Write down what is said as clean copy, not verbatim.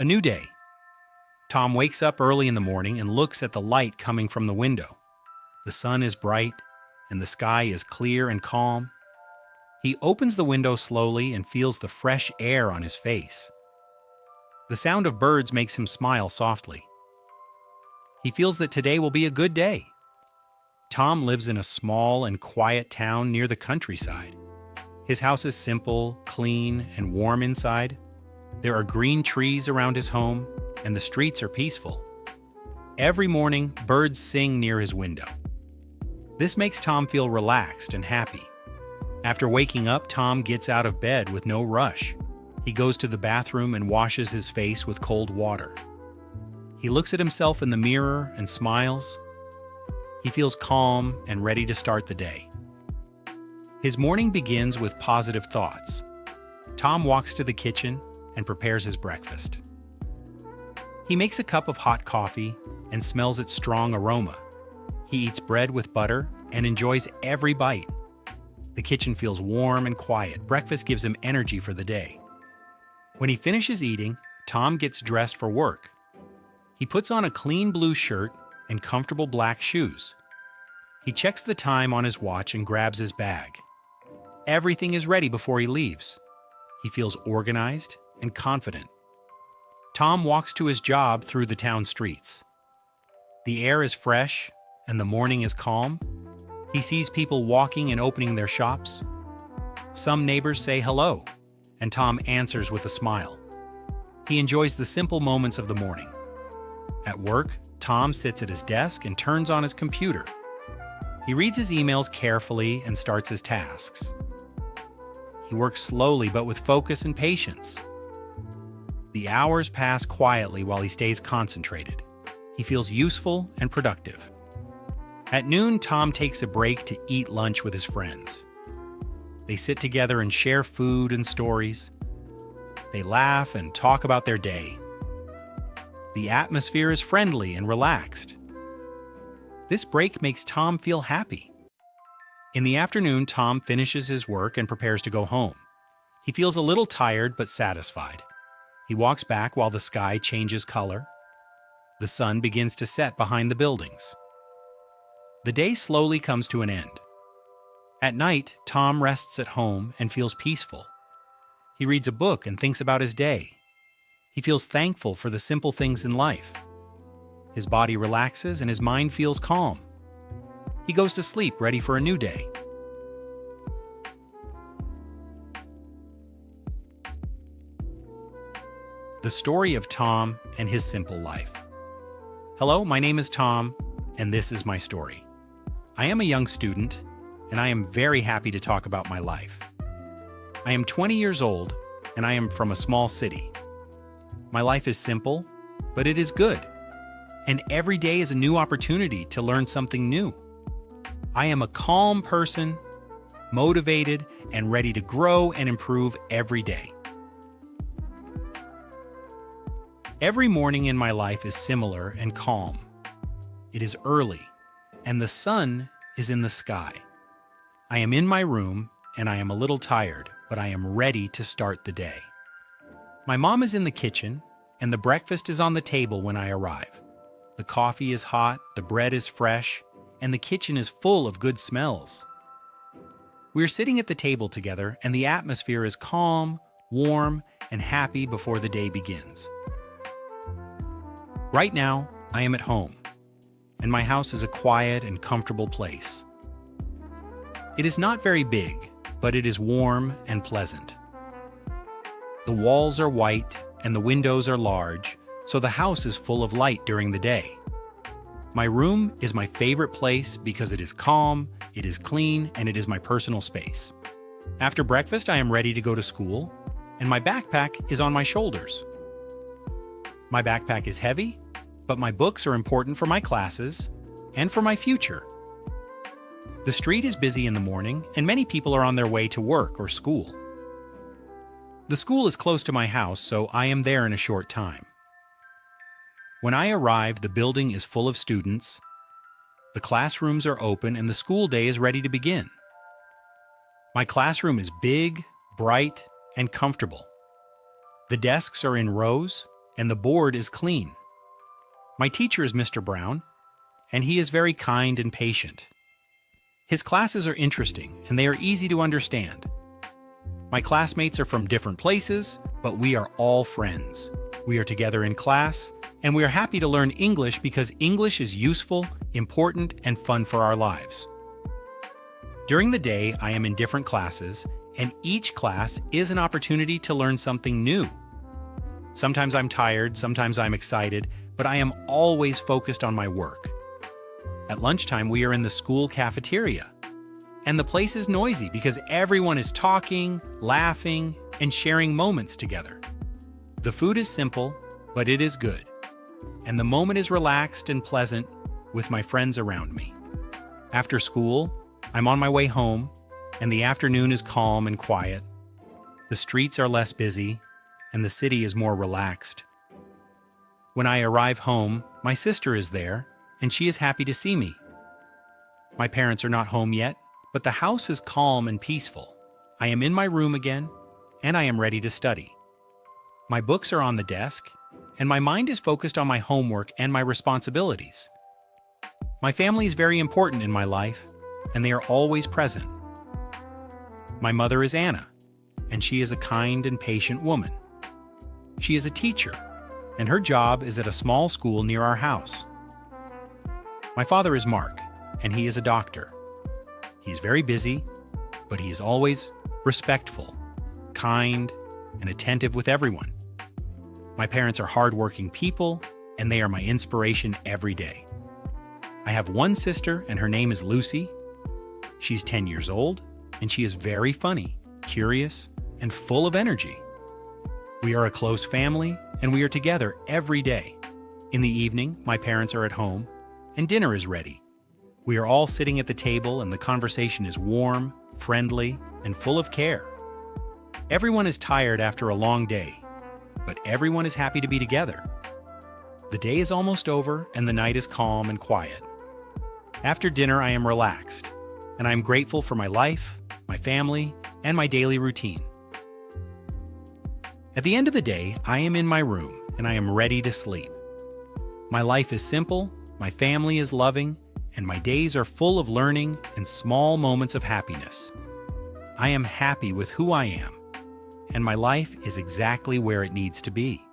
A new day. Tom wakes up early in the morning and looks at the light coming from the window. The sun is bright, and the sky is clear and calm. He opens the window slowly and feels the fresh air on his face. The sound of birds makes him smile softly. He feels that today will be a good day. Tom lives in a small and quiet town near the countryside. His house is simple, clean, and warm inside. There are green trees around his home, and the streets are peaceful. Every morning, birds sing near his window. This makes Tom feel relaxed and happy. After waking up, Tom gets out of bed with no rush. He goes to the bathroom and washes his face with cold water. He looks at himself in the mirror and smiles. He feels calm and ready to start the day. His morning begins with positive thoughts. Tom walks to the kitchen and prepares his breakfast. He makes a cup of hot coffee and smells its strong aroma. He eats bread with butter and enjoys every bite. The kitchen feels warm and quiet. Breakfast gives him energy for the day. When he finishes eating, Tom gets dressed for work. He puts on a clean blue shirt and comfortable black shoes. He checks the time on his watch and grabs his bag. Everything is ready before he leaves. He feels organized and confident. Tom walks to his job through the town streets. The air is fresh and the morning is calm. He sees people walking and opening their shops. Some neighbors say hello, and Tom answers with a smile. He enjoys the simple moments of the morning. At work, Tom sits at his desk and turns on his computer. He reads his emails carefully and starts his tasks. He works slowly but with focus and patience. The hours pass quietly while he stays concentrated. He feels useful and productive. At noon, Tom takes a break to eat lunch with his friends. They sit together and share food and stories. They laugh and talk about their day. The atmosphere is friendly and relaxed. This break makes Tom feel happy. In the afternoon, Tom finishes his work and prepares to go home. He feels a little tired but satisfied. He walks back while the sky changes color. The sun begins to set behind the buildings. The day slowly comes to an end. At night, Tom rests at home and feels peaceful. He reads a book and thinks about his day. He feels thankful for the simple things in life. His body relaxes and his mind feels calm. He goes to sleep ready for a new day. The story of Tom and his simple life. Hello, my name is Tom, and this is my story. I am a young student, and I am very happy to talk about my life. I am 20 years old, and I am from a small city. My life is simple, but it is good. And every day is a new opportunity to learn something new. I am a calm person, motivated, and ready to grow and improve every day. Every morning in my life is similar and calm. It is early, and the sun is in the sky. I am in my room, and I am a little tired, but I am ready to start the day. My mom is in the kitchen, and the breakfast is on the table when I arrive. The coffee is hot, the bread is fresh, and the kitchen is full of good smells. We are sitting at the table together, and the atmosphere is calm, warm, and happy before the day begins. Right now, I am at home, and my house is a quiet and comfortable place. It is not very big, but it is warm and pleasant. The walls are white and the windows are large, so the house is full of light during the day. My room is my favorite place because it is calm, it is clean, and it is my personal space. After breakfast, I am ready to go to school, and my backpack is on my shoulders. My backpack is heavy, but my books are important for my classes and for my future. The street is busy in the morning, and many people are on their way to work or school. The school is close to my house, so I am there in a short time. When I arrive, the building is full of students. The classrooms are open, and the school day is ready to begin. My classroom is big, bright, and comfortable. The desks are in rows, and the board is clean. My teacher is Mr. Brown, and he is very kind and patient. His classes are interesting, and they are easy to understand. My classmates are from different places, but we are all friends. We are together in class, and we are happy to learn English because English is useful, important, and fun for our lives. During the day, I am in different classes, and each class is an opportunity to learn something new. Sometimes I'm tired, sometimes I'm excited, but I am always focused on my work. At lunchtime, we are in the school cafeteria, and the place is noisy because everyone is talking, laughing, and sharing moments together. The food is simple, but it is good, and the moment is relaxed and pleasant with my friends around me. After school, I'm on my way home, and the afternoon is calm and quiet. The streets are less busy, and the city is more relaxed. When I arrive home, my sister is there, and she is happy to see me. My parents are not home yet, but the house is calm and peaceful. I am in my room again, and I am ready to study. My books are on the desk, and my mind is focused on my homework and my responsibilities. My family is very important in my life, and they are always present. My mother is Anna, and she is a kind and patient woman. She is a teacher, and her job is at a small school near our house. My father is Mark, and he is a doctor. He's very busy, but he is always respectful, kind, and attentive with everyone. My parents are hardworking people, and they are my inspiration every day. I have one sister, and her name is Lucy. She's 10 years old, and she is very funny, curious, and full of energy. We are a close family, and we are together every day. In the evening, my parents are at home, and dinner is ready. We are all sitting at the table, and the conversation is warm, friendly, and full of care. Everyone is tired after a long day, but everyone is happy to be together. The day is almost over, and the night is calm and quiet. After dinner, I am relaxed, and I am grateful for my life, my family, and my daily routine. At the end of the day, I am in my room, and I am ready to sleep. My life is simple, my family is loving, and my days are full of learning and small moments of happiness. I am happy with who I am, and my life is exactly where it needs to be.